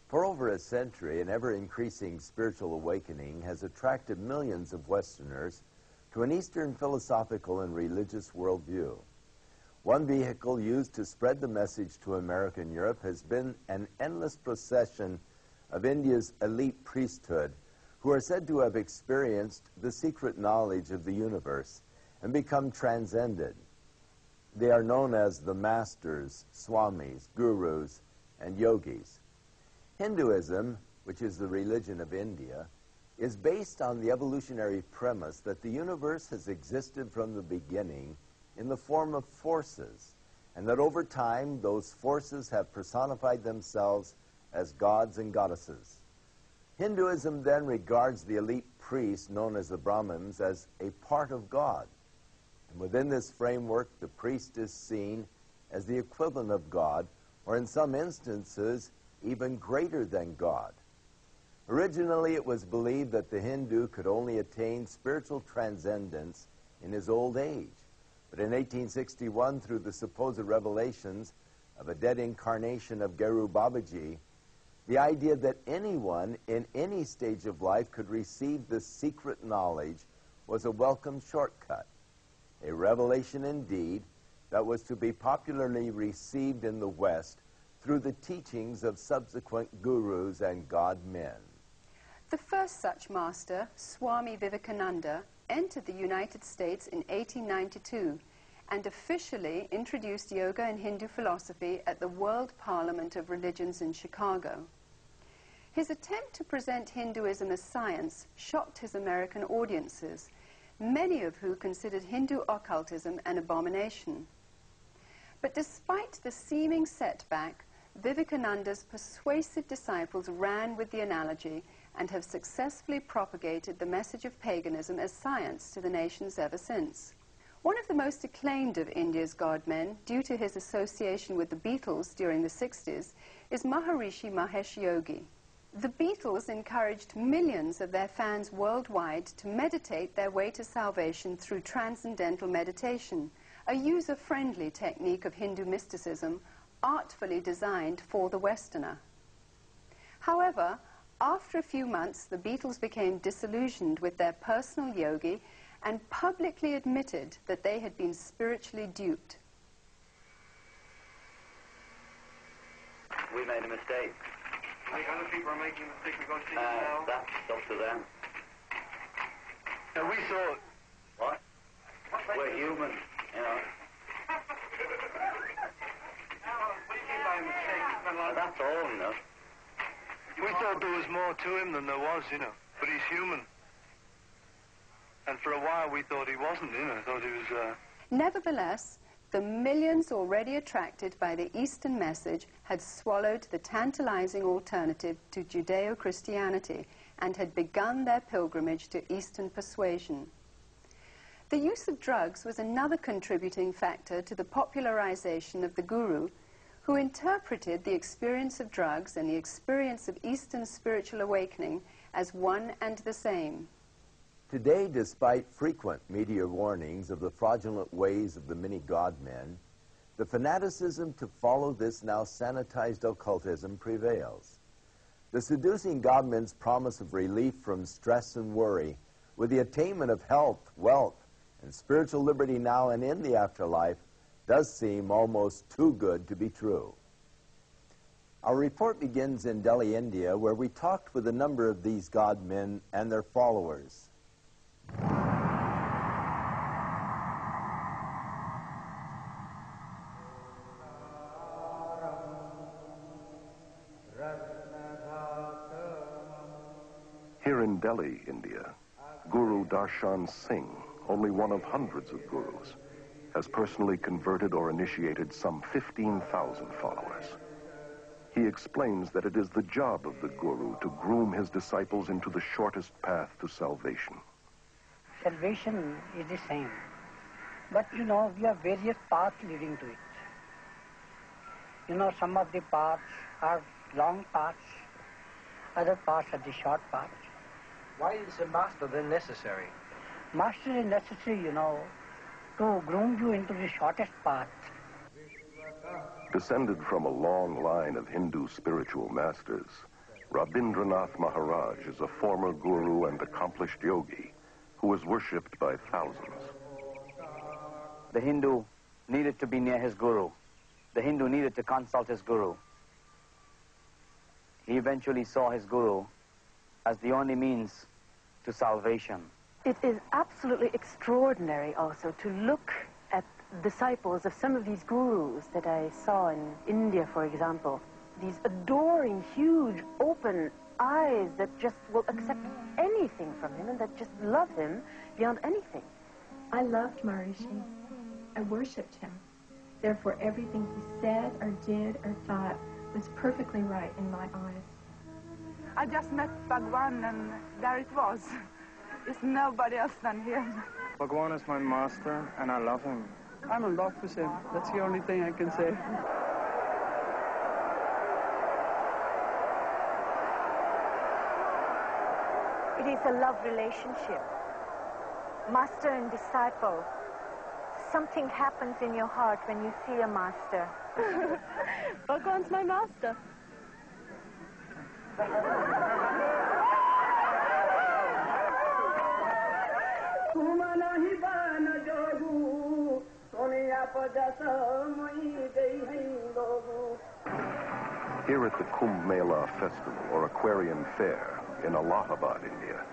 For over a century, an ever-increasing spiritual awakening has attracted millions of Westerners to an Eastern philosophical and religious worldview. One vehicle used to spread the message to America and Europe has been an endless procession of India's elite priesthood, who are said to have experienced the secret knowledge of the universe and become transcended. They are known as the masters, swamis, gurus, and yogis. Hinduism, which is the religion of India, is based on the evolutionary premise that the universe has existed from the beginning in the form of forces, and that over time those forces have personified themselves as gods and goddesses. Hinduism then regards the elite priests, known as the Brahmins, as a part of God. And within this framework, the priest is seen as the equivalent of God, or in some instances, even greater than God. Originally, it was believed that the Hindu could only attain spiritual transcendence in his old age. But in 1861, through the supposed revelations of a dead incarnation of Guru Babaji, the idea that anyone in any stage of life could receive this secret knowledge was a welcome shortcut, a revelation indeed that was to be popularly received in the West through the teachings of subsequent gurus and God-men. The first such master, Swami Vivekananda, entered the United States in 1892 and officially introduced yoga and Hindu philosophy at the World Parliament of Religions in Chicago. His attempt to present Hinduism as science shocked his American audiences, many of who considered Hindu occultism an abomination. But despite the seeming setback, Vivekananda's persuasive disciples ran with the analogy and have successfully propagated the message of paganism as science to the nations ever since. One of the most acclaimed of India's god-men, due to his association with the Beatles during the 60s, is Maharishi Mahesh Yogi. The Beatles encouraged millions of their fans worldwide to meditate their way to salvation through transcendental meditation, a user-friendly technique of Hindu mysticism artfully designed for the Westerner. However, after a few months, the Beatles became disillusioned with their personal yogi and publicly admitted that they had been spiritually duped. We made a mistake. The other people are making a mistake. We're going to see now. That's up to them. And we thought... What? We're human, you know. We came by mistake. That's all, you know. We thought there was more to him than there was, you know. But he's human. And for a while we thought he wasn't, you know. I thought he was... Nevertheless, the millions already attracted by the Eastern message had swallowed the tantalizing alternative to Judeo-Christianity and had begun their pilgrimage to Eastern persuasion. The use of drugs was another contributing factor to the popularization of the Guru, who interpreted the experience of drugs and the experience of Eastern spiritual awakening as one and the same. Today, despite frequent media warnings of the fraudulent ways of the many god-men, the fanaticism to follow this now sanitized occultism prevails. The seducing god-men's promise of relief from stress and worry, with the attainment of health, wealth, and spiritual liberty now and in the afterlife, does seem almost too good to be true. Our report begins in Delhi, India, where we talked with a number of these god-men and their followers. Here in Delhi, India, Guru Darshan Singh, only one of hundreds of gurus, has personally converted or initiated some 15,000 followers. He explains that it is the job of the guru to groom his disciples into the shortest path to salvation. Salvation is the same, but you know, we have various paths leading to it. You know, some of the paths are long paths, other paths are the short paths. Why is a master then necessary? Master is necessary, you know, to groom you into the shortest path. Descended from a long line of Hindu spiritual masters, Rabindranath Maharaj is a former guru and accomplished yogi who is worshipped by thousands. The Hindu needed to be near his guru. The Hindu needed to consult his guru. He eventually saw his guru as the only means to salvation. It is absolutely extraordinary also to look at disciples of some of these gurus that I saw in India, for example. These adoring, huge, open eyes that just will accept anything from him and that just love him beyond anything. I loved Maharishi. I worshipped him. Therefore, everything he said or did or thought was perfectly right in my eyes. I just met Bhagwan and there it was. It's nobody else than him. Bhagwan is my master and I love him. I'm in love with him. That's the only thing I can say. It is a love relationship. Master and disciple. Something happens in your heart when you see a master. Bhagwan's my master. Here at the Kumbh Mela Festival, or Aquarian Fair, in Allahabad, India,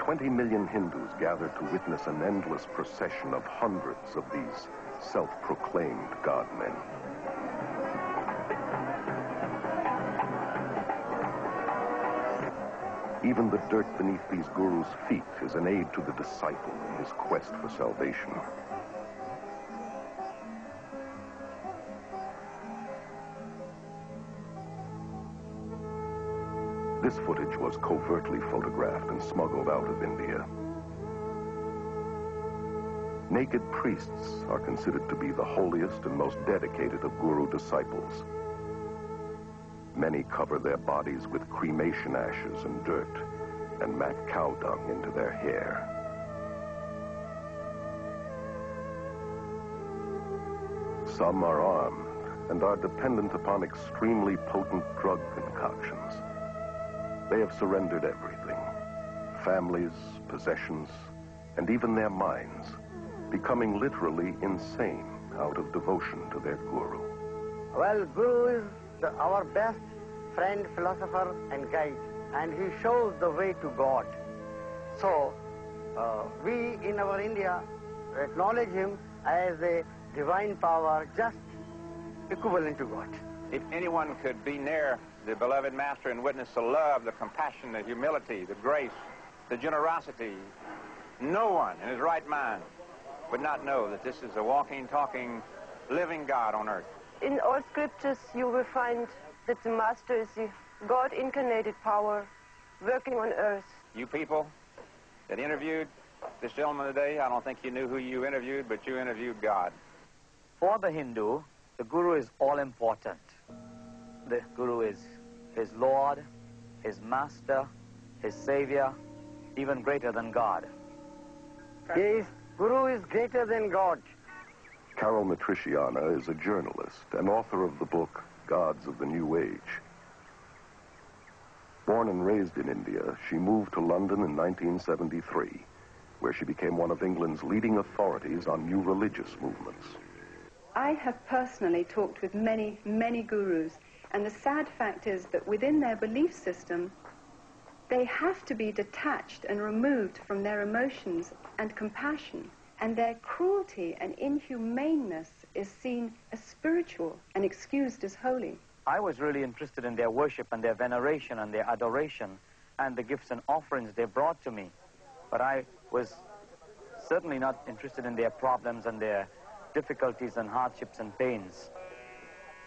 20 million Hindus gather to witness an endless procession of hundreds of these self-proclaimed God-men. Even the dirt beneath these gurus' feet is an aid to the disciple in his quest for salvation. This footage was covertly photographed and smuggled out of India. Naked priests are considered to be the holiest and most dedicated of guru disciples. Many cover their bodies with cremation ashes and dirt and mat cow dung into their hair. Some are armed and are dependent upon extremely potent drug concoctions. They have surrendered everything, families, possessions, and even their minds, becoming literally insane out of devotion to their guru. Well, Guru is our best friend, philosopher, and guide, and he shows the way to God. So, we in our India acknowledge him as a divine power, just equivalent to God. If anyone could be near the beloved Master and witness the love, the compassion, the humility, the grace, the generosity, no one in his right mind would not know that this is a walking, talking, living God on earth. In all scriptures, you will find that the Master is the God-incarnated power working on earth. You people that interviewed this gentleman today, I don't think you knew who you interviewed, but you interviewed God. For the Hindu, the guru is all important. The guru is his Lord, his Master, his Savior, even greater than God. Yes, Guru is greater than God. Carol Matriciana is a journalist and author of the book Gods of the New Age. Born and raised in India, she moved to London in 1973, where she became one of England's leading authorities on new religious movements. I have personally talked with many, many gurus, and the sad fact is that within their belief system, they have to be detached and removed from their emotions and compassion, and their cruelty and inhumaneness is seen as spiritual and excused as holy. I was really interested in their worship and their veneration and their adoration and the gifts and offerings they brought to me. But I was certainly not interested in their problems and their difficulties and hardships and pains.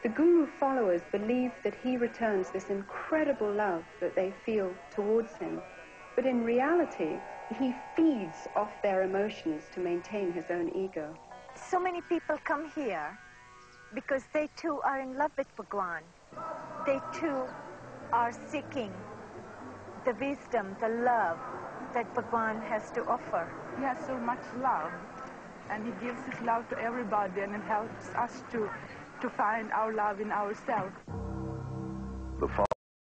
The Guru followers believe that he returns this incredible love that they feel towards him. But in reality, he feeds off their emotions to maintain his own ego. So many people come here because they too are in love with Bhagwan. They too are seeking the wisdom, the love that Bhagwan has to offer. He has so much love, and he gives his love to everybody, and it helps us to find our love in ourselves. The